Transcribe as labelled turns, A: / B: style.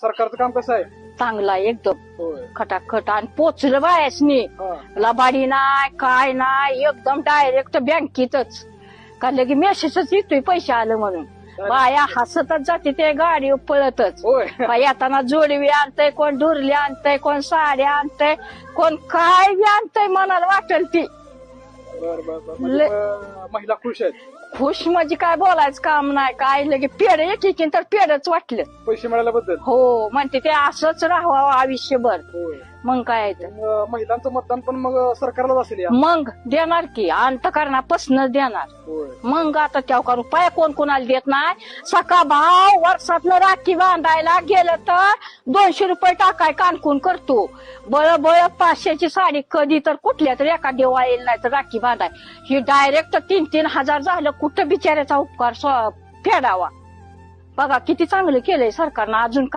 A: सरकारचं काम कसं आहे?
B: चांगला एकदम
A: होय.
B: खटाखट आणि पोचलं बायसनी
A: हा.
B: लबाडी नाही काय नाही एकदम डायरेक्ट बँकेतच का लगे मेसेजच येतोय पैसे आलं म्हणून बाया हसतच जाते ते गाडी पळतच
A: होय.
B: का येताना जोडवी आणतय कोण दुरली आणतय कोण साड्या आणतय कोण काय बी आणतय मनाला वाटेल ती
A: बर बर बर म्हणजे, महिला खुश आहेत.
B: खुश म्हणजे काय बोलायचं काम नाही काय लगे पेड एक तर पेडच वाटलं
A: पैसे मिळाल्याबद्दल.
B: हो म्हणते ते असंच राहावं आयुष्यभर
A: होय.
B: मग काय तर.
A: महिलांचं मतदान पण मग सरकारलाच असेल या.
B: मग देणार की अंतकरणापासून देणार
A: होय.
B: मग आता त्या रुपया कोण कोणाला देत नाही सका भाव वर्षातनं राखी बांधायला गेलं तर 200 रुपये टाकाय कानकून करतो बळ बळ 500ची साडी कधी तर कुठल्या तरी एका दिवाळीला नाही तर राखी बांधाय ही डायरेक्ट 3-3 हजार झालं कुठं बिचाऱ्याचा उपकार फेडावा बघा किती चांगलं केलंय सरकारनं अजून